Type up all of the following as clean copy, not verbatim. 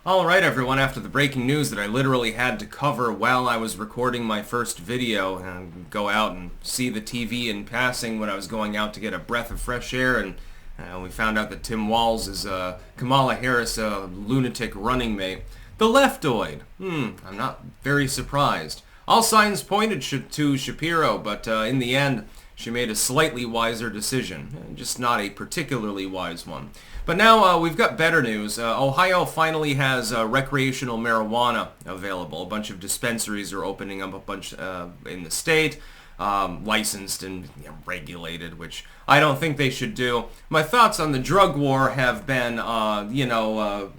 Alright everyone, after the breaking news that I literally had to cover while I was recording my first video and go out and see the TV in passing when I was going out to get a breath of fresh air, and we found out that Tim Walz is Kamala Harris' lunatic running mate. The leftoid. I'm not very surprised. All signs pointed to Shapiro, but in the end she made a slightly wiser decision, just not a particularly wise one. But now we've got better news. Ohio finally has recreational marijuana available. A bunch of dispensaries are opening up a bunch in the state, licensed and regulated, which I don't think they should do. My thoughts on the drug war have been,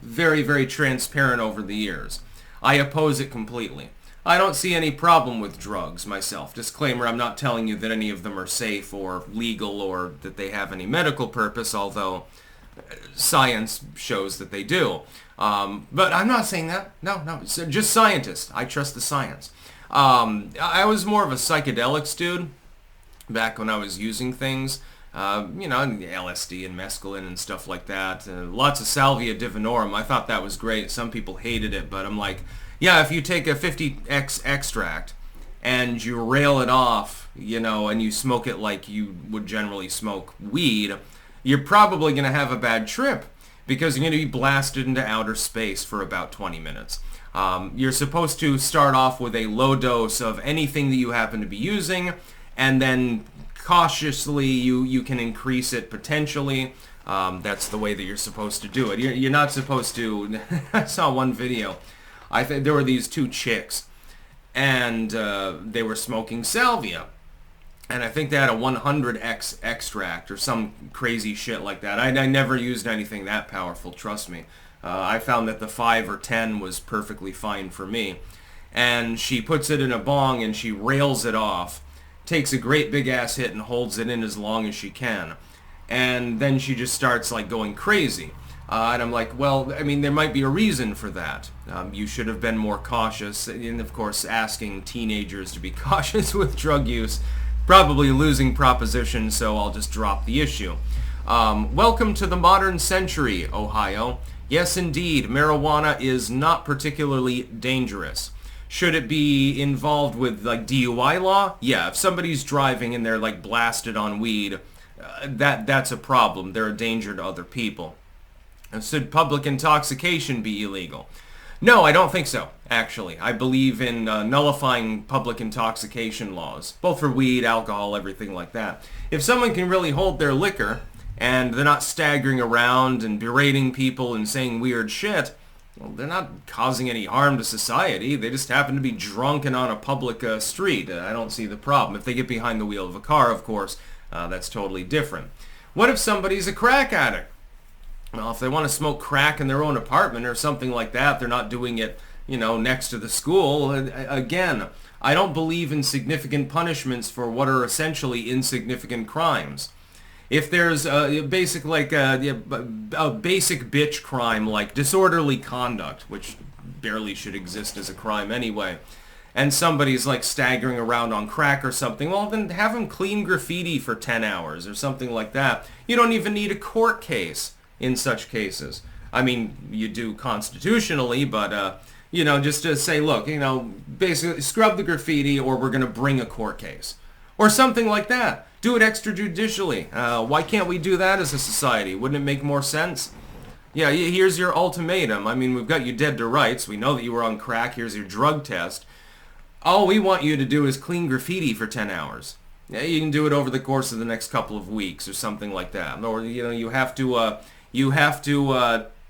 very, very transparent over the years. I oppose it completely. I don't see any problem with drugs myself. Disclaimer, I'm not telling you that any of them are safe or legal or that they have any medical purpose, although science shows that they do. But I'm not saying that. No, it's just scientists. I trust the science. I was more of a psychedelics dude back when I was using things. LSD and mescaline and stuff like that. Lots of salvia divinorum. I thought that was great. Some people hated it, but I'm like, yeah, if you take a 50x extract and you rail it off, and you smoke it like you would generally smoke weed, you're probably going to have a bad trip because you're going to be blasted into outer space for about 20 minutes. You're supposed to start off with a low dose of anything that you happen to be using, and then cautiously you can increase it potentially. That's the way that you're supposed to do it. You're not supposed to... I saw one video. I think there were these two chicks, and they were smoking salvia. And I think they had a 100x extract or some crazy shit like that. I never used anything that powerful, trust me. I found that the 5 or 10 was perfectly fine for me. And she puts it in a bong and she rails it off, takes a great big ass hit and holds it in as long as she can. And then she just starts like going crazy. And I'm like, well, I mean, there might be a reason for that. You should have been more cautious. And of course, asking teenagers to be cautious with drug use, probably a losing proposition, so I'll just drop the issue. Welcome to the modern century, Ohio. Yes, indeed, marijuana is not particularly dangerous. Should it be involved with like DUI law? Yeah, if somebody's driving and they're like blasted on weed, that's a problem. They're a danger to other people. And should public intoxication be illegal? No, I don't think so, actually. I believe in nullifying public intoxication laws, both for weed, alcohol, everything like that. If someone can really hold their liquor, and they're not staggering around and berating people and saying weird shit, well, they're not causing any harm to society. They just happen to be drunk and on a public street. I don't see the problem. If they get behind the wheel of a car, of course, that's totally different. What if somebody's a crack addict? Well, if they want to smoke crack in their own apartment or something like that, they're not doing it, next to the school. Again, I don't believe in significant punishments for what are essentially insignificant crimes. If there's a basic bitch crime like disorderly conduct, which barely should exist as a crime anyway, and somebody's like staggering around on crack or something, well then have them clean graffiti for 10 hours or something like that. You don't even need a court case in such cases. I mean, you do constitutionally, but, just to say, look, basically scrub the graffiti or we're going to bring a court case. Or something like that. Do it extrajudicially. Why can't we do that as a society? Wouldn't it make more sense? Yeah, here's your ultimatum. I mean, we've got you dead to rights. We know that you were on crack. Here's your drug test. All we want you to do is clean graffiti for 10 hours. Yeah, you can do it over the course of the next couple of weeks or something like that. Or, you have to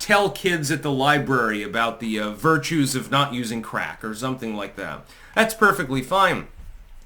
tell kids at the library about the virtues of not using crack or something like that. That's perfectly fine.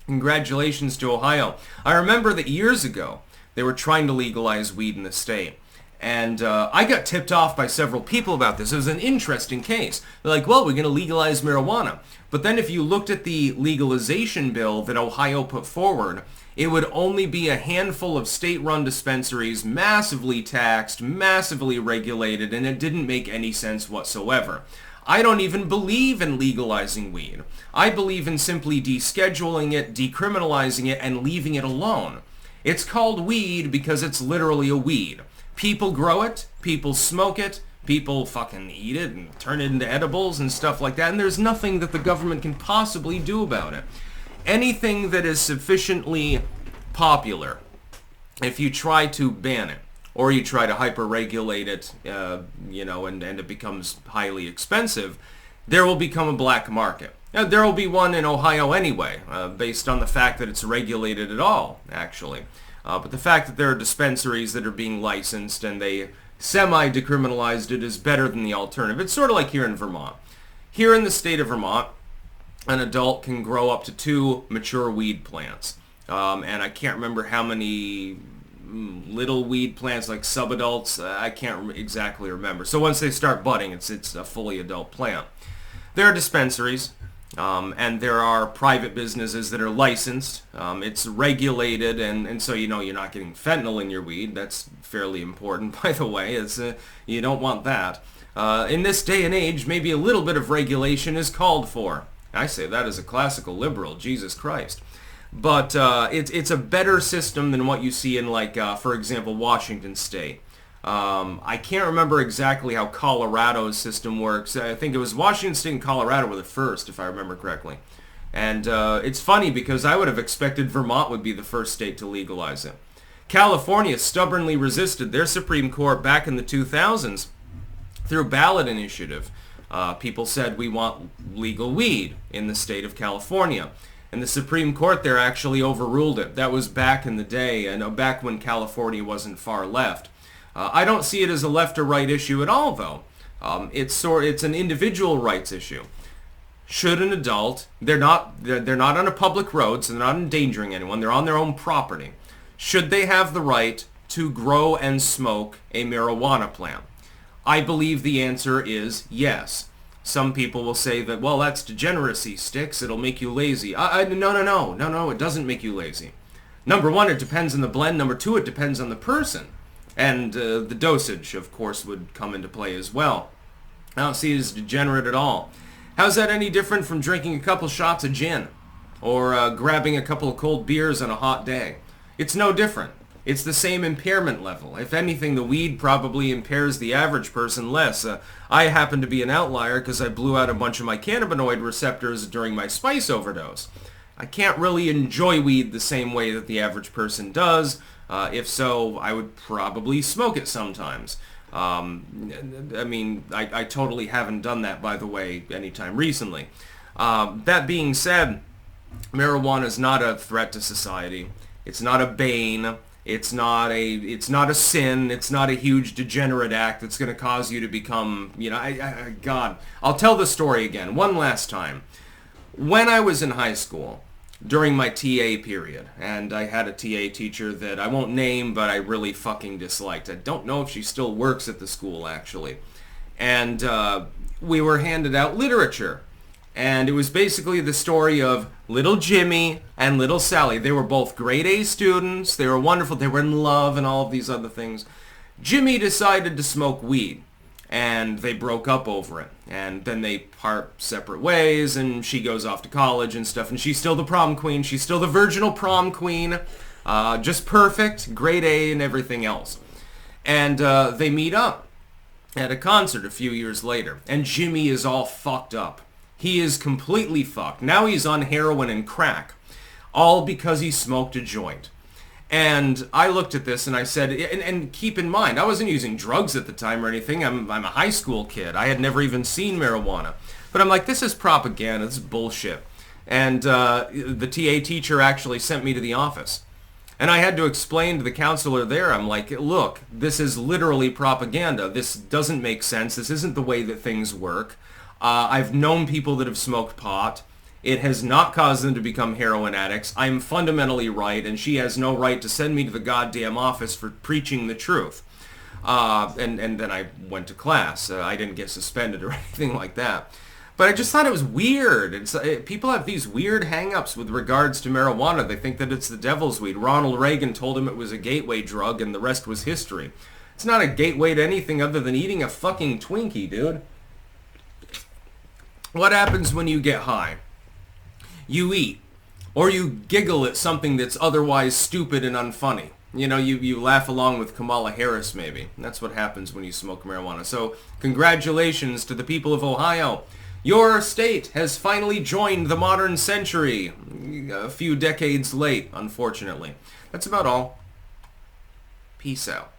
Congratulations to Ohio. I remember that years ago, they were trying to legalize weed in the state. And I got tipped off by several people about this. It was an interesting case. They're like, well, we're going to legalize marijuana. But then if you looked at the legalization bill that Ohio put forward, it would only be a handful of state-run dispensaries, massively taxed, massively regulated, and it didn't make any sense whatsoever. I don't even believe in legalizing weed. I believe in simply descheduling it, decriminalizing it, and leaving it alone. It's called weed because it's literally a weed. People grow it, people smoke it, People fucking eat it and turn it into edibles and stuff like that, and there's nothing that the government can possibly do about it. Anything that is sufficiently popular, if you try to ban it, or you try to hyper-regulate it, and it becomes highly expensive, there will become a black market. Now, there will be one in Ohio anyway, based on the fact that it's regulated at all, actually. But the fact that there are dispensaries that are being licensed and they semi-decriminalized it is better than the alternative. It's sort of like here in Vermont. Here in the state of Vermont, an adult can grow up to 2 mature weed plants. And I can't remember how many little weed plants, like subadults, I can't exactly remember. So once they start budding, it's a fully adult plant. There are dispensaries, and there are private businesses that are licensed. It's regulated, and so you're not getting fentanyl in your weed. That's fairly important, by the way. You don't want that. In this day and age, maybe a little bit of regulation is called for. I say that as a classical liberal, Jesus Christ. But it's a better system than what you see in, for example, Washington State. I can't remember exactly how Colorado's system works. I think it was Washington State and Colorado were the first, if I remember correctly. And it's funny because I would have expected Vermont would be the first state to legalize it. California stubbornly resisted their Supreme Court back in the 2000s through ballot initiative. People said we want legal weed in the state of California. And the Supreme Court there actually overruled it. That was back in the day, and back when California wasn't far left. I don't see it as a left or right issue at all, though. It's an individual rights issue. Should an adult, they're not on a public road, so they're not endangering anyone, they're on their own property. Should they have the right to grow and smoke a marijuana plant? I believe the answer is yes. Some people will say that, well, that's degeneracy, Sticks. It'll make you lazy. No, it doesn't make you lazy. Number one, it depends on the blend. Number two, it depends on the person. And the dosage, of course, would come into play as well. I don't see it as degenerate at all. How's that any different from drinking a couple shots of gin? Or grabbing a couple of cold beers on a hot day? It's no different. It's the same impairment level. If anything, the weed probably impairs the average person less. I happen to be an outlier because I blew out a bunch of my cannabinoid receptors during my spice overdose. I can't really enjoy weed the same way that the average person does. If so, I would probably smoke it sometimes. I totally haven't done that, by the way, anytime recently. That being said, marijuana is not a threat to society. It's not a bane. It's not a sin. It's not a huge degenerate act that's going to cause you to become, God. I'll tell the story again, one last time. When I was in high school, during my TA period, and I had a TA teacher that I won't name, but I really fucking disliked. I don't know if she still works at the school, actually. And we were handed out literature. And it was basically the story of little Jimmy and little Sally. They were both grade A students. They were wonderful. They were in love and all of these other things. Jimmy decided to smoke weed, and they broke up over it. And then they part separate ways, and she goes off to college and stuff. And she's still the prom queen. She's still the virginal prom queen. Just perfect, grade A and everything else. And they meet up at a concert a few years later. And Jimmy is all fucked up. He is completely fucked. Now he's on heroin and crack, all because he smoked a joint. And I looked at this and I said, and keep in mind, I wasn't using drugs at the time or anything. I'm a high school kid. I had never even seen marijuana. But I'm like, this is propaganda. This is bullshit. And the TA teacher actually sent me to the office. And I had to explain to the counselor there, I'm like, look, this is literally propaganda. This doesn't make sense. This isn't the way that things work. I've known people that have smoked pot. It has not caused them to become heroin addicts. I'm fundamentally right, and she has no right to send me to the goddamn office for preaching the truth. And then I went to class. I didn't get suspended or anything like that. But I just thought it was weird. People have these weird hang-ups with regards to marijuana. They think that it's the devil's weed. Ronald Reagan told him it was a gateway drug, and the rest was history. It's not a gateway to anything other than eating a fucking Twinkie, dude. What happens when you get high? You eat, or you giggle at something that's otherwise stupid and unfunny. You know, you laugh along with Kamala Harris, maybe. That's what happens when you smoke marijuana. So, congratulations to the people of Ohio. Your state has finally joined the modern century. A few decades late, unfortunately. That's about all. Peace out.